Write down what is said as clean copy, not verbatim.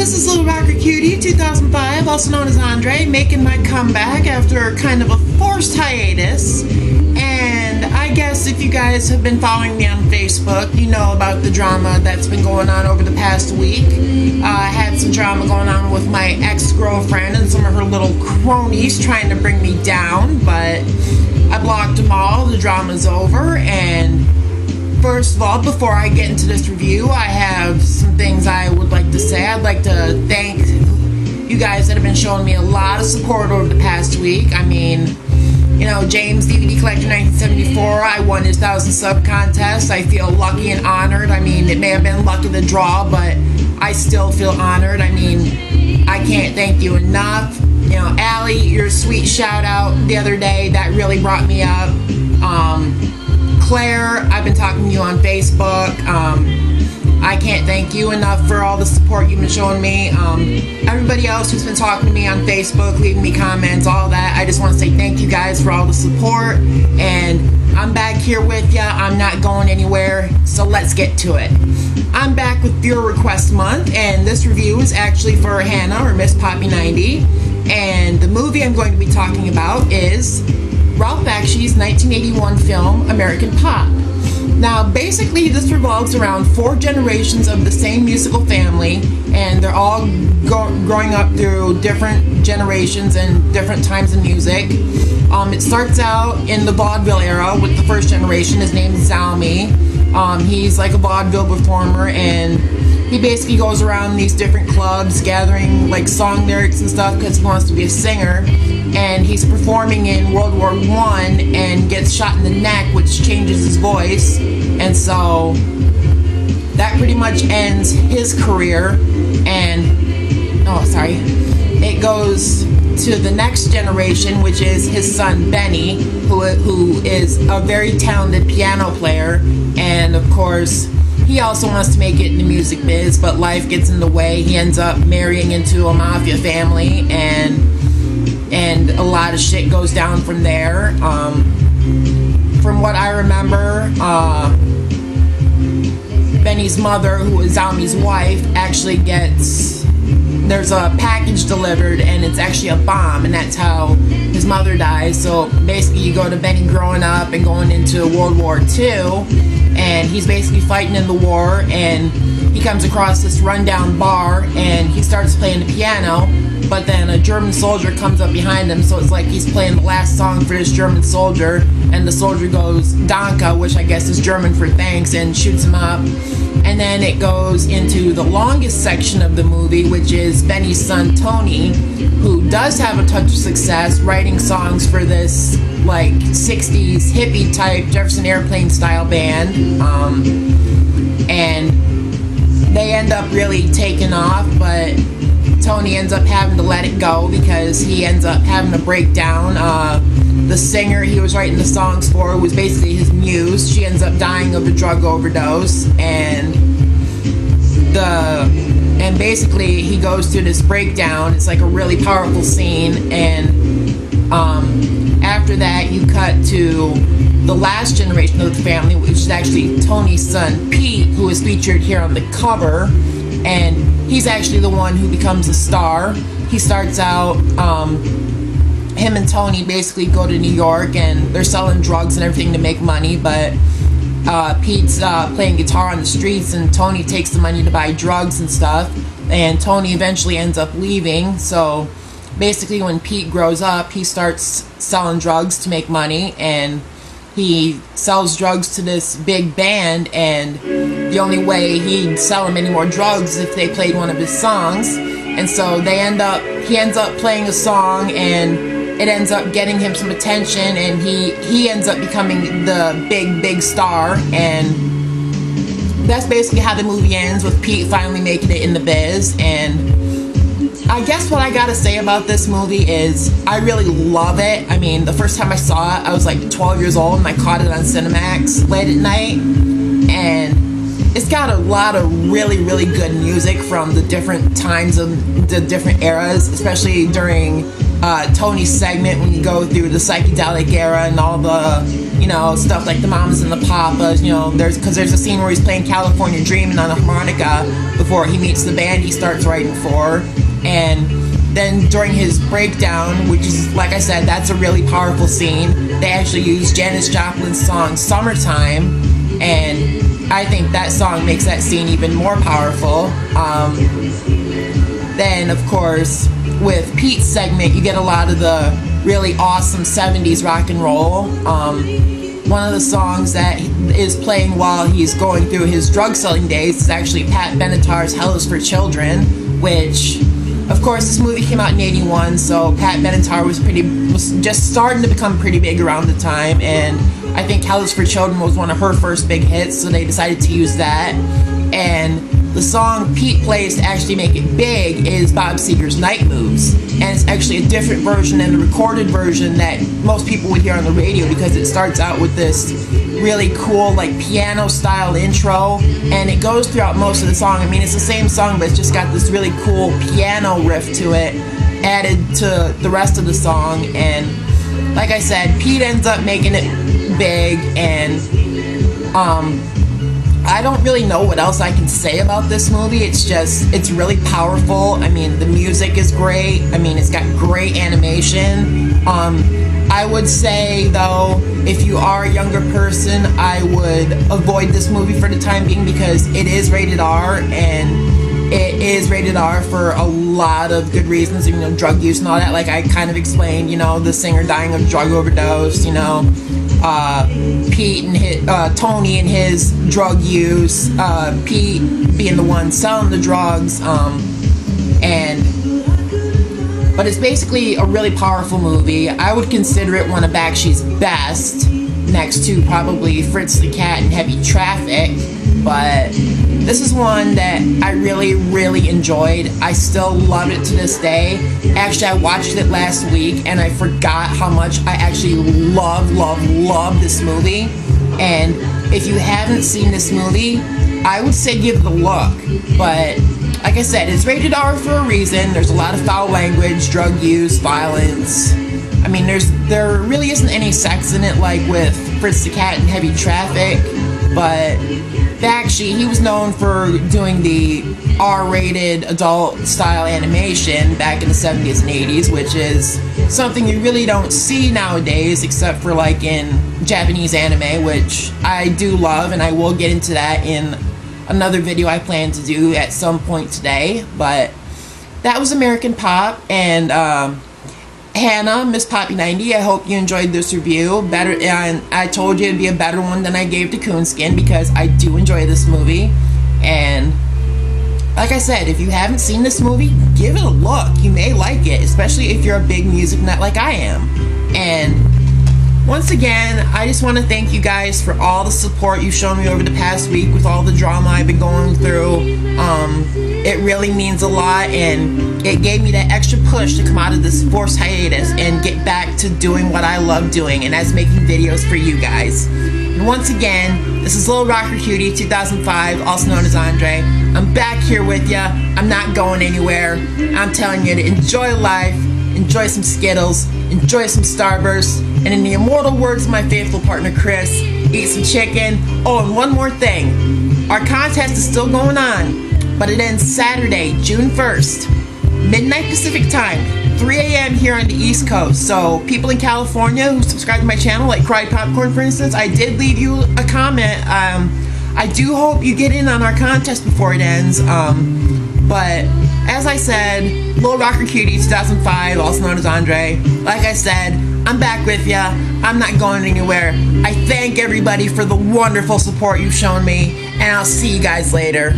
this is Little Rocker Cutie 2005, also known as Andre, making my comeback after kind of a forced hiatus. And I guess if you guys have been following me on Facebook, you know about the drama that's been going on over the past week. I had some drama going on with my ex-girlfriend and some of her little cronies trying to bring me down, but I blocked them all. The drama's over, and first of all, before I get into this review, I have some things I would like to say. I'd like to thank you guys that have been showing me a lot of support over the past week. I mean, you know, James DVD Collector 1974, I won his 1,000 sub contest. I feel lucky and honored. I mean, it may have been luck of the draw, but I still feel honored. I mean, I can't thank you enough. You know, Allie, your sweet shout out the other day, that really brought me up. Claire, I've been talking to you on Facebook. I can't thank you enough for all the support you've been showing me. Everybody else who's been talking to me on Facebook, leaving me comments, all that, I just want to say thank you guys for all the support. And I'm back here with ya. I'm not going anywhere, so let's get to it. I'm back with Viewer Request Month, and this review is actually for Hannah, or MsPoppi90. And the movie I'm going to be talking about is Ralph Bakshi's 1981 film, American Pop. Now, basically, this revolves around 4 generations of the same musical family, and they're all growing up through different generations and different times in music. It starts out in the vaudeville era with the first generation. His name is Zalmi. He's like a vaudeville performer, and he basically goes around these different clubs gathering like song lyrics and stuff because he wants to be a singer. And he's performing in World War I and gets shot in the neck, which changes his voice. And so that pretty much ends his career. And it goes to the next generation, which is his son Benny, who is a very talented piano player. And of course, he also wants to make it in the music biz, but life gets in the way. He ends up marrying into a mafia family, and a lot of shit goes down from there. From what I remember, Benny's mother, who is Zalmi's wife, actually there's a package delivered, and it's actually a bomb, and that's how his mother dies. So basically you go to Benny growing up and going into World War II, and he's basically fighting in the war, and he comes across this rundown bar, and he starts playing the piano, but then a German soldier comes up behind him, so it's like he's playing the last song for this German soldier, and the soldier goes Danke, which I guess is German for thanks, and shoots him up. And then it goes into the longest section of the movie, which is Benny's son Tony, who does have a touch of success writing songs for this like 60s hippie type Jefferson Airplane style band, and they end up really taking off, but Tony ends up having to let it go because he ends up having a breakdown. The singer he was writing the songs for was basically his muse. She ends up dying of a drug overdose, and basically he goes through this breakdown. It's like a really powerful scene, and after that you cut to the last generation of the family, which is actually Tony's son Pete, who is featured here on the cover, and he's actually the one who becomes a star. He starts out, him and Tony basically go to New York, and they're selling drugs and everything to make money, but Pete's playing guitar on the streets, and Tony takes the money to buy drugs and stuff, and Tony eventually ends up leaving. So basically when Pete grows up, he starts selling drugs to make money, and he sells drugs to this big band, and the only way he'd sell them any more drugs is if they played one of his songs. And so he ends up playing a song, and it ends up getting him some attention, and he ends up becoming the big star. And that's basically how the movie ends, with Pete finally making it in the biz. And I guess what I gotta say about this movie is I really love it. I mean, the first time I saw it, I was like 12 years old, and I caught it on Cinemax late at night, and it's got a lot of really good music from the different times of the different eras, especially during Tony's segment when you go through the psychedelic era and all the, you know, stuff like the Mamas and the Papas, you know, there's a scene where he's playing California Dreamin' on a harmonica before he meets the band he starts writing for. And then during his breakdown, which is, like I said, that's a really powerful scene, they actually use Janis Joplin's song Summertime, and I think that song makes that scene even more powerful. Then, of course, with Pete's segment, you get a lot of the really awesome 70s rock and roll. One of the songs that is playing while he's going through his drug selling days is actually Pat Benatar's Hell is for Children, which, of course, this movie came out in '81, so Pat Benatar was just starting to become pretty big around the time, and I think Hell is for Children was one of her first big hits, so they decided to use that. And the song Pete plays to actually make it big is Bob Seger's Night Moves, and it's actually a different version than the recorded version that most people would hear on the radio, because it starts out with this really cool, like, piano style intro, and it goes throughout most of the song. I mean, it's the same song, but it's just got this really cool piano riff to it added to the rest of the song. And like I said, Pete ends up making it big, and I don't really know what else I can say about this movie. It's really powerful. I mean, the music is great. I mean, it's got great animation. I would say, though, if you are a younger person, I would avoid this movie for the time being, because it is rated R, and it is rated R for a lot of good reasons, you know, drug use and all that. Like I kind of explained, you know, the singer dying of drug overdose, you know, Pete and Tony and his drug use, Pete being the one selling the drugs, but it's basically a really powerful movie. I would consider it one of Bakshi's best, next to probably Fritz the Cat and Heavy Traffic, but this is one that I really, really enjoyed. I still love it to this day. Actually, I watched it last week, and I forgot how much I actually love this movie. And if you haven't seen this movie, I would say give it a look. But like I said, it's rated R for a reason. There's a lot of foul language, drug use, violence. I mean, there really isn't any sex in it like with Fritz the Cat and Heavy Traffic, but Bakshi, he was known for doing the R-rated adult-style animation back in the 70s and 80s, which is something you really don't see nowadays, except for like in Japanese anime, which I do love, and I will get into that in another video I plan to do at some point today. But that was American Pop, and Hannah, MsPoppi90, I hope you enjoyed this review. And I told you it'd be a better one than I gave to Coonskin, because I do enjoy this movie. And like I said, if you haven't seen this movie, give it a look. You may like it, especially if you're a big music nut like I am. And once again, I just want to thank you guys for all the support you've shown me over the past week with all the drama I've been going through. It really means a lot, and it gave me that extra push to come out of this forced hiatus and get back to doing what I love doing, and that's making videos for you guys. And once again, this is Little Rocker Cutie 2005, also known as Andre. I'm back here with ya. I'm not going anywhere. I'm telling you to enjoy life, enjoy some Skittles, enjoy some Starburst, and in the immortal words of my faithful partner Chris, eat some chicken. Oh, and one more thing. Our contest is still going on, but it ends Saturday, June 1st, midnight Pacific time, 3 a.m. here on the East Coast. So people in California who subscribe to my channel, like Cried Popcorn for instance, I did leave you a comment. I do hope you get in on our contest before it ends. But as I said, Little Rocker Cutie 2005, also known as Andre. Like I said, I'm back with ya. I'm not going anywhere. I thank everybody for the wonderful support you've shown me, and I'll see you guys later.